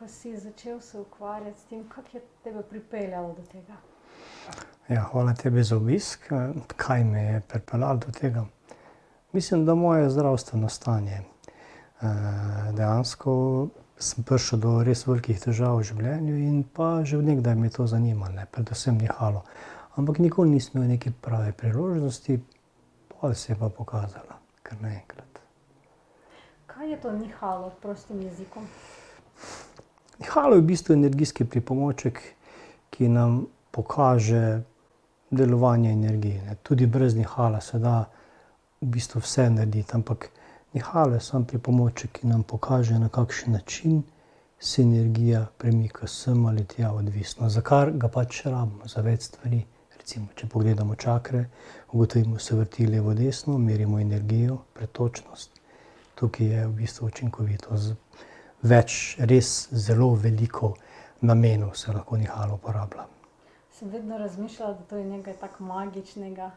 Ko si začel se ukvarjati s tem, kako je tebe pripeljalo do tega? Ja, hvala tebi za obisk. Kaj me je pripeljalo do tega? Mislim, da moje zdravstveno stanje. Dejansko sem prišel do res velikih težav v življenju in pa že od nekdaj me je to zanimalo, predvsem nihalo. Ampak nikoli nisem imel neke prave priložnosti, potem se je pa pokazala kar naenkrat. Kaj je to nihalo prostim jezikom? Nihalo je v bistvu energijski pripomoček, ki nam pokaže delovanje energije. Tudi brez nihala se da v bistvu vse narediti, ampak nihalo je samo pripomoček, ki nam pokaže, na kakšen način se energija premika sem ali tja, odvisno. Za kar ga pač rabimo, za več stvari. Recimo, če pogledamo čakre, ugotovimo, se vrti levo desno, merimo energijo, pretočnost. Tukaj je v bistvu učinkovito. Več, res zelo veliko namenov se lahko nihalo uporablja. Sem vedno razmišljala, da to je nekaj tako magičnega.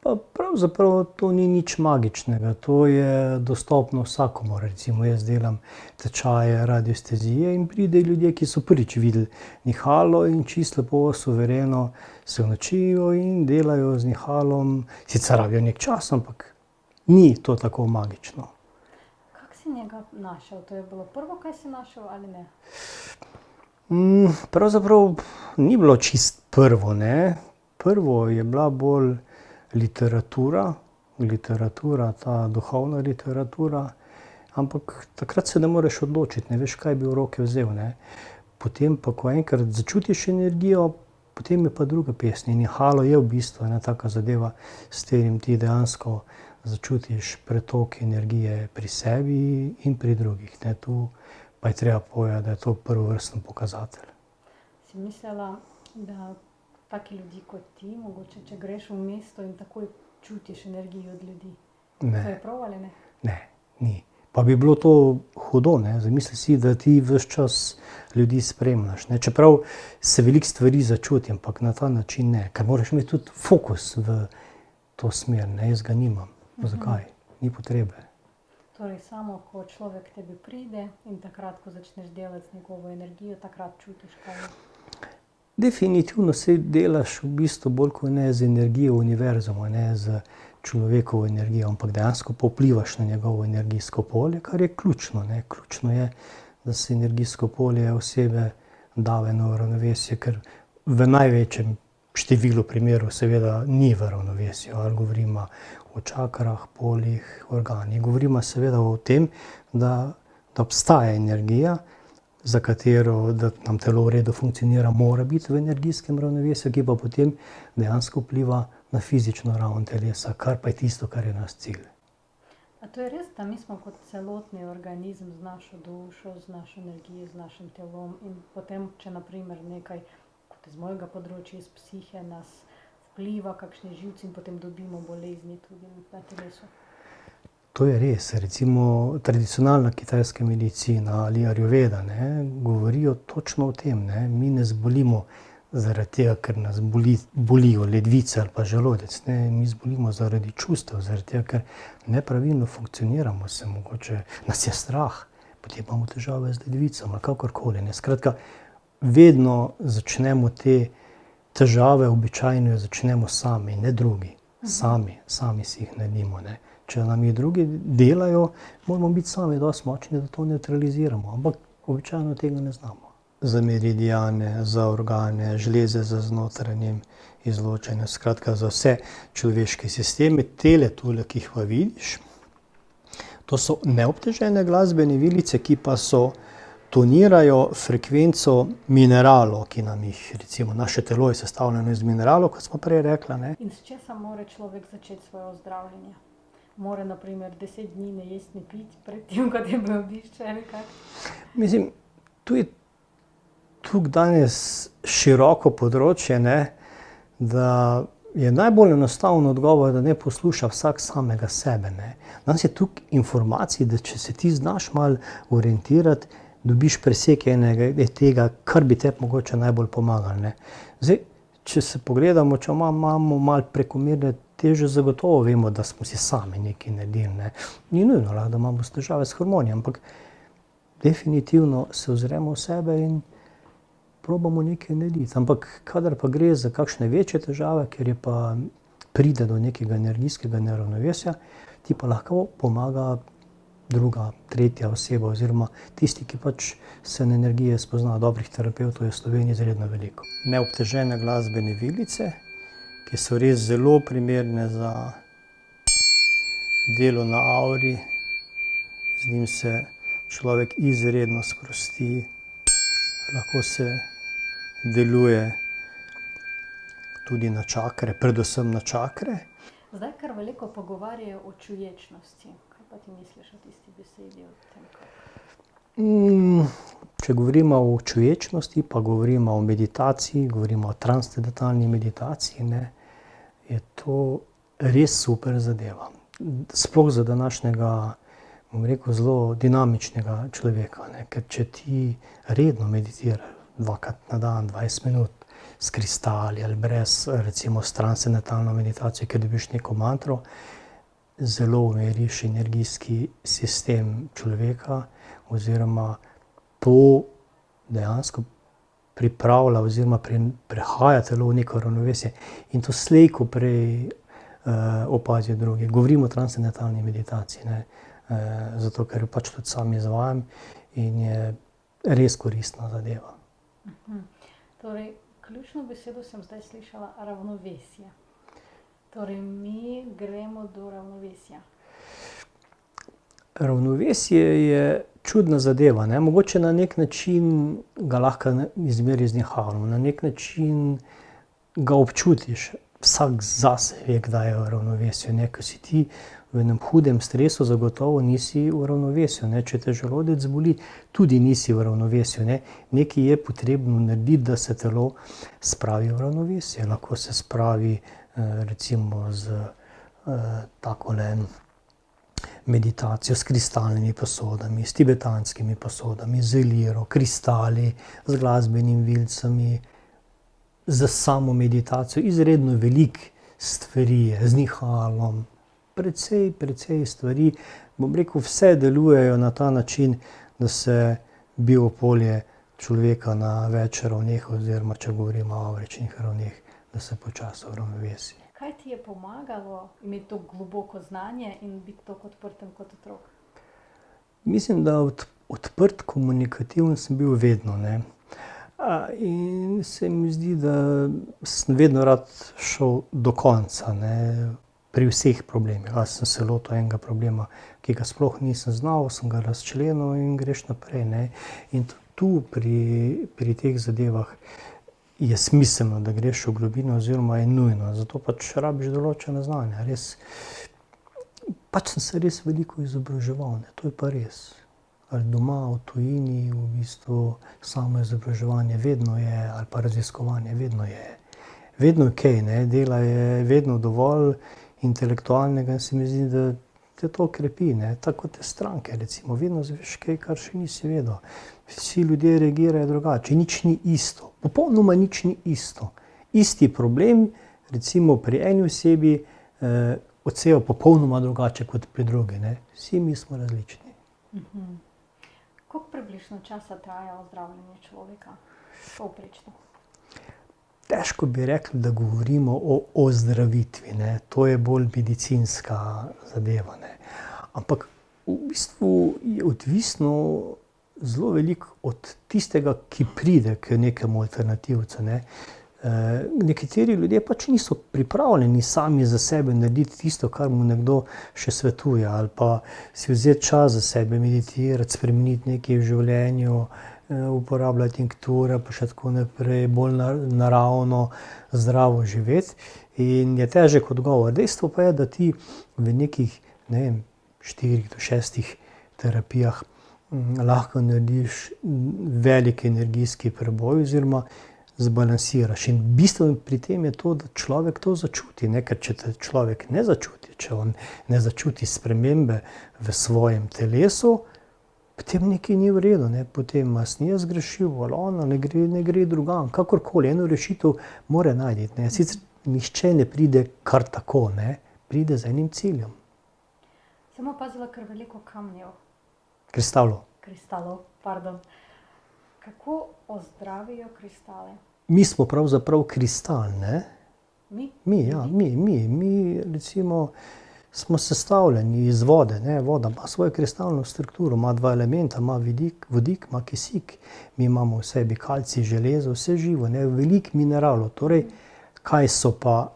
Pa pravzaprav to ni nič magičnega, to je dostopno vsakomur. Recimo jaz delam tečaje radiestezije in pridejo ljudje, ki so prvič videli nihalo in čisto lepo, suvereno se naučijo in delajo z nihalom. Sicer rabijo nekaj časa, ampak ni to tako magično. Kako si njega našel? To je bilo prvo, kaj si našel ali ne? Pravzaprav ni bilo čisto prvo, ne. Prvo je bila bolj literatura, ta duhovna literatura, ampak takrat se ne moreš odločiti, ne veš, kaj bi v roke vzel, ne. Potem pa, ko enkrat začutiš energijo, potem je pa druga pesem. Nihalo je v bistvu ena taka zadeva, s katerim ti dejansko začutiš pretok energije pri sebi in pri drugih, ne. Tu pa je treba povedati, da je to prvovrsten pokazatelj. Si mislila, da taki ljudi kot ti, mogoče, če greš v mesto in takoj čutiš energijo od ljudi? Ne. To je prav ali ne? Ne, ni. Pa bi bilo to hudo, ne. Zamisli si, da ti ves čas ljudi spremljaš, ne. Čeprav se veliko stvari začuti, ampak na ta način ne. Ker moraš imeti tudi fokus v to smer, ne. Jaz ga nimam. Zakaj? Ni potrebe. Torej, samo ko človek k tebi pride in takrat, ko začneš delati z njegovo energijo, takrat čutiš, kaj je. Definitivno se delaš v bistvu bolj kot ne z energijo univerzuma, ne z človekovo energijo, ampak dejansko pa vplivaš na njegovo energijsko polje, kar je ključno, ne. Ključno je, da se energijsko polje osebe da v eno ravnovesje, ker v največjem številu primerov seveda ni v ravnovesju. Ali govorimo o čakrah, poljih, organih. Govorimo seveda o tem, da obstaja energija, za katero, da nam telo v redu funkcionira, mora biti v energijskem ravnovesju, ki pa potem dejansko vpliva na fizično raven telesa, kar pa je tisto, kar je naš cilj. A to je res, da mi smo kot celotni organizem z našo dušo, z našo energijo, z našim telom in potem, če na primer nekaj, kot iz mojega področja, iz psihe, nas vpliva, kakšni živci in potem dobimo bolezni tudi na telesu? To je res. Recimo tradicionalna kitajska medicina ali ajurveda, ne, govorijo točno o tem, ne. Mi ne zbolimo zaradi tega, ker nas bolijo ledvice ali pa želodec, ne. Mi zbolimo zaradi čustev, zaradi tega, ker nepravilno funkcioniramo, se mogoče nas je strah, potem imamo težave z ledvicami ali kakorkoli, ne. Skratka, vedno začnemo te težave, običajno začnemo sami, ne drugi. Sami si jih naredimo, ne. Če nam jih drugi delajo, moramo biti sami dosti močni, da to nevtraliziramo, ampak običajno tega ne znamo. Za meridiane, za organe, žleze za znotranjem izločanjem, skratka za vse človeške sisteme, tele tule, ki jih pa vidiš, to so neobtežene glasbene vilice, ki pa tonirajo frekvenco mineralov, ki nam jih, recimo naše telo je sestavljeno iz mineralov, kot smo prej rekla, ne. In s česa mora človek začeti svoje ozdravljenje? Mora na primer 10 dni ne jesti, ne piti pred tem, ko tebe obišče ali kaj? Mislim, tu je danes široko področje, ne, da je najbolj enostaven odgovor, da ne posluša vsak samega sebe, ne. Danes je toliko informacij, da če se ti znaš malo orientirati, dobiš presek enega tega, kar bi tebi mogoče najbolj pomagalo, ne. Zdaj, če se pogledamo, če imamo malo prekomerne teže, zagotovo vemo, da smo si sami nekaj naredili, ne. Ni nujno, lahko da imamo težave s hormoni, ampak definitivno se ozremo v sebe in probamo nekaj narediti. Ampak kadar pa gre za kakšne večje težave, ker je pa pride do nekega energijskega neravnovesja, ti pa lahko pomaga druga, tretja oseba oziroma tisti, ki pač se na energije spozna. Dobrih terapevtov je v Sloveniji izredno veliko. Neobtežene glasbene vilice, ki so res zelo primerne za delo na avri. Z njim se človek izredno sprosti, lahko se deluje tudi na čakre, predvsem na čakre. Zdaj kar veliko pogovarjajo o čuječnosti. Kaj pa ti misliš o tisti besedi, o tem kako? Če govorimo o čuječnosti, pa govorimo o meditaciji, govorimo o transcendentalni meditaciji, ne, je to res super zadeva. Sploh za današnjega, bom rekel, zelo dinamičnega človeka, ne, ker če ti redno meditiraš 2-krat na dan, 20 minut, s kristali ali brez, recimo s transcendentalno meditacijo, ker dobiš neko mantro, zelo umiriš energijski sistem človeka oziroma to dejansko pripravlja oziroma prehaja telo v neko ravnovesje in to slej ko prej opazijo drugi. Govorimo o transcendentalni meditaciji, ne, zato ker jo pač tudi sam izvajam in je res koristna zadeva. Torej, ključno besedo sem zdaj slišala ravnovesje. Torej, mi gremo do ravnovesja. Ravnovesje je čudna zadeva, ne. Mogoče na nek način ga lahko izmeri iznihavamo, na nek način ga občutiš. Vsak zase ve, kdaj je v ravnovesju, ne. Ko si ti v enem hudem stresu, zagotovo nisi v ravnovesju, ne. Če te želodec boli, tudi nisi v ravnovesju, ne. Nekaj je potrebno narediti, da se telo spravi v ravnovesje. Lahko se spravi recimo z takole meditacijo, s kristalnimi posodami, s tibetanskimi posodami, z liro, kristali, z glasbenimi vilicami, z samo meditacijo. Izredno veliko stvari je, z nihalom, precej stvari. Bom rekel, vse delujejo na ta način, da se biopolje človeka na več ravneh oziroma, če govorimo o avričnih ravneh, da se počasi uravnovesi. Kaj ti je pomagalo imeti to globoko znanje in biti tako odprtem kot otrok? Mislim, da odprt, komunikativen sem bil vedno, ne. In se mi zdi, da sem vedno rad šel do konca, ne, pri vseh problemih. Ali sem se lotil enega problema, ki ga sploh nisem znal, sem ga razčlenil in greš naprej, ne. In tu pri teh zadevah je smiselno, da greš v globino oziroma je nujno. Zato pač rabiš določena znanja. Res, pač sem se res veliko izobraževal, ne, to je pa res. Ali doma, v tujini, v bistvu samo izobraževanje vedno je, ali pa raziskovanje vedno je. Vedno je okej, ne, dela je vedno dovolj intelektualnega in se mi zdi, da te to krepi, ne. Tako kot te stranke, recimo, vedno izveš kaj, kar še nisi vedel. Vsi ljudje reagirajo drugače, nič ni isto. Popolnoma nič ni isto. Isti problem, recimo pri eni osebi, odseva popolnoma drugače kot pri drugi, ne. Vsi mi smo različni. Koliko približno časa traja ozdravljenje človeka? Povprečno. Težko bi rekli, da govorimo o ozdravitvi, ne. To je bolj medicinska zadeva, ne. Ampak v bistvu je odvisno zelo veliko od tistega, ki pride k nekemu alternativcu, ne. Nekateri ljudje pač niso pripravljeni sami za sebe narediti tisto, kar mu nekdo še svetuje, ali pa si vzeti čas za sebe, meditirati, spremeniti nekaj v življenju, uporabljati tinkture, pa še tako naprej, bolj naravno, zdravo živeti. In je težek odgovor. Dejstvo pa je, da ti v nekih, ne vem, 4 do 6 terapijah lahko narediš velik energijski preboj oziroma zbalansiraš. In bistveno pri tem je to, da človek to začuti, ne, ker če te človek ne začuti, če on ne začuti spremembe v svojem telesu, potem nekaj ni v redu, ne, potem sem jaz zgrešil, ali ona ne gre drugam, kakorkoli, eno rešitev mora najti, ne. Sicer nihče ne pride kar tako, ne, pride z enim ciljem. Sem opazila kar veliko kamnjev. Kristalov. kristalov, pardon. Kako ozdravijo kristale? Mi smo pravzaprav kristal, ne? Mi? Mi recimo smo sestavljeni iz vode, ne? Voda ima svojo kristalno strukturo, ima dva elementa, ima vodik, ima kisik. Mi imamo v sebi kalcij, železo, vse živo, ne? Veliko mineralov. Torej, kaj so pa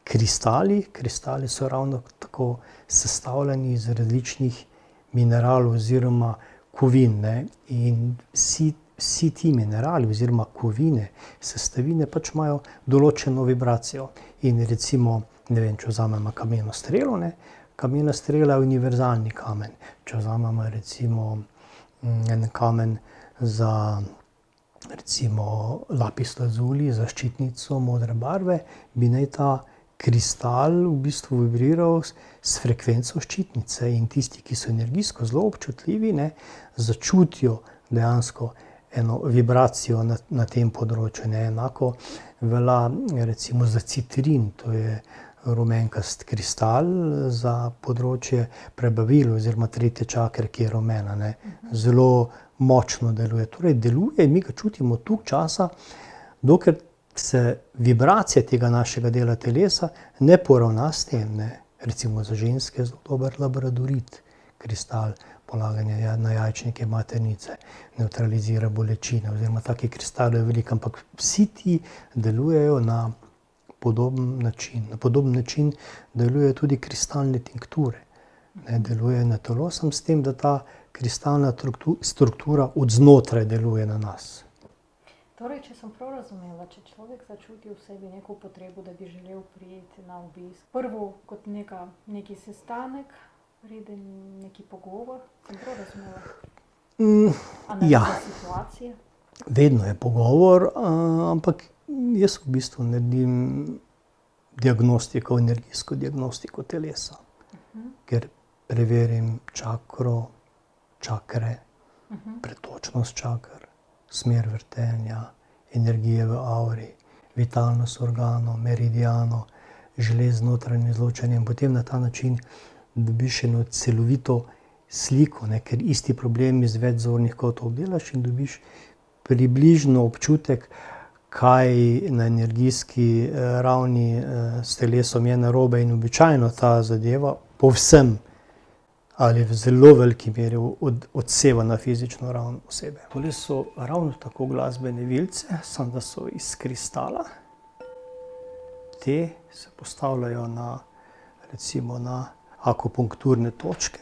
kristali? Kristali so ravno tako sestavljeni iz različnih mineralov oziroma kovin, ne? In vsi ti minerali oziroma kovine, sestavine pač imajo določeno vibracijo. In recimo, ne vem, če vzamemo kameno strelo, ne? Kamena strela je univerzalni kamen. Če vzamemo recimo en kamen za recimo lapis lazuli, za ščitnico modre barve, bi naj ta kristal v bistvu vibriral s frekvenco ščitnice. In tisti, ki so energijsko zelo občutljivi, ne, začutijo dejansko eno vibracijo na tem področju, ne. Enako velja recimo za citrin, to je rumenkast kristal za področje prebavil oziroma tretje čakre, ki je rumena, ne. Zelo močno deluje. Torej deluje, mi ga čutimo toliko časa, dokler se vibracija tega našega dela telesa ne poravna s tem, ne. Recimo za ženske je zelo dober labradorit kristal, polaganje na jajčnike maternice, nevtralizira bolečine oziroma takih kristalov je veliko, ampak vsi ti delujejo na podoben način. Na podoben način delujejo tudi kristalne tinkture. Ne, delujejo na telo, samo s tem, da ta kristalna struktura od znotraj deluje na nas. Torej, če sem prav razumela, če človek začuti v sebi neko potrebo, da bi želel priti na obisk, prvo kot neki sestanek, pride neki pogovor, sem prav razumela? Ja. Analiza situacije? Vedno je pogovor, ampak jaz v bistvu naredim diagnostiko, energijsko diagnostiko telesa. Ker preverim čakre, pretočnost čaker, smer vrtenja, energije v avri, vitalnost organov, meridianov, želez notranje izločanje in potem na ta način dobiš eno celovito sliko, ne, ker isti problem iz več zornih kotov obdelaš in dobiš približno občutek, kaj na energijski ravni s telesom je narobe in običajno ta zadeva povsem ali v zelo veliki meri odseva na fizično raven osebe. Tole so ravno tako glasbene vilice, samo da so iz kristala. Te se postavljajo recimo na akupunkturne točke.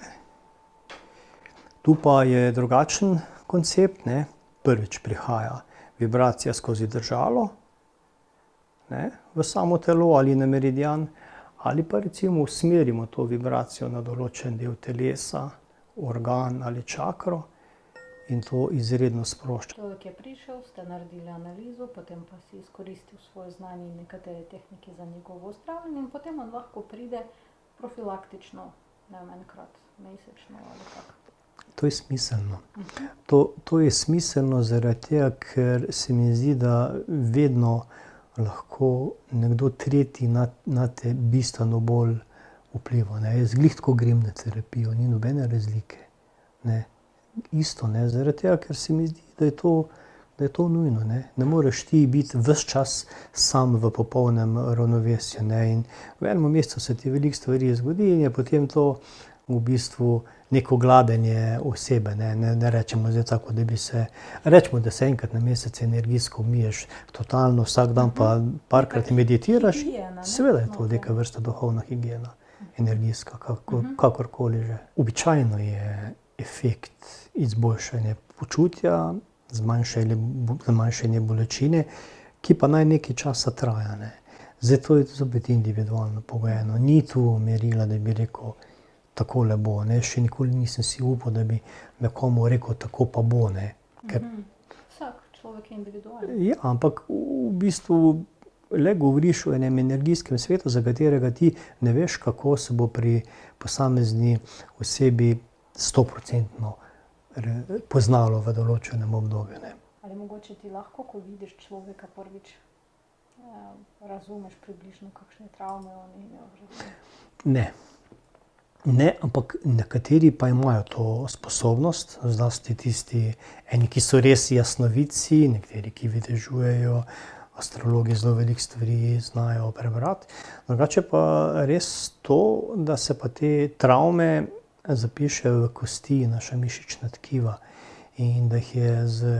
Tu pa je drugačen koncept, ne. Prvič prihaja vibracija skozi držalo, ne, v samo telo ali na meridian, ali pa recimo usmerimo to vibracijo na določen del telesa, organ ali čakro in to izredno sprošča. Človek je prišel, ste naredili analizo, potem pa si izkoristil svoje znanje in nekatere tehnike za njegovo zdravljenje in potem on lahko pride profilaktično, ne vem, enkrat mesečno ali kako. To je smiselno. To je smiselno zaradi tega, ker se mi zdi, da vedno lahko nekdo tretji na te bistveno bolj vpliva, ne. Jaz glih tako grem na terapijo, ni nobene razlike, ne. Isto, ne, zaradi tega, ker se mi zdi, da je to nujno, ne. Ne moreš ti biti ves čas sam v popolnem ravnovesju, ne. In v enem mesecu se ti veliko stvari zgodi in je potem to v bistvu neko gladenje osebe, ne. Ne rečemo zdaj tako, da bi se, rečemo, da se enkrat na mesec energijsko umiješ totalno, vsak dan pa parkrat meditiraš. Higiena, ne? Seveda je to neka vrsta duhovna higiena, energijska, kakorkoli že. Običajno je efekt izboljšanja počutja, zmanjšanje bolečine, ki pa naj nekaj časa traja, ne. Zdaj to je zopet individualno pogojeno. Ni tu merila, da bi rekel, takole bo, ne. Še nikoli nisem si upal, da bi nekomu rekel, tako pa bo, ne. Ker Vsak človek je individualen. ja, ampak v bistvu le govoriš o enem energijskem svetu, za katerega ti ne veš, kako se bo pri posamezni osebi 100% poznalo v določenem obdobju, ne. Ali mogoče ti lahko, ko vidiš človeka prvič, razumeš približno, kakšne travme on je imel? Ne. Ne, ampak nekateri pa imajo to sposobnost, zlasti tisti, eni, ki so res jasnovidci, nekateri, ki videžujejo, astrologi zelo veliko stvari znajo prebrati. Drugače pa res to, da se pa te travme zapišejo v kosti, naša mišična tkiva, in da jih je z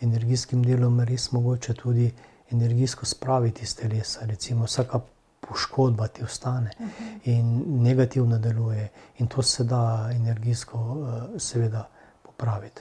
energijskim delom res mogoče tudi energijsko spraviti iz telesa. Recimo vsaka poškodba ti ostane in negativno deluje, in to se da energijsko seveda popraviti.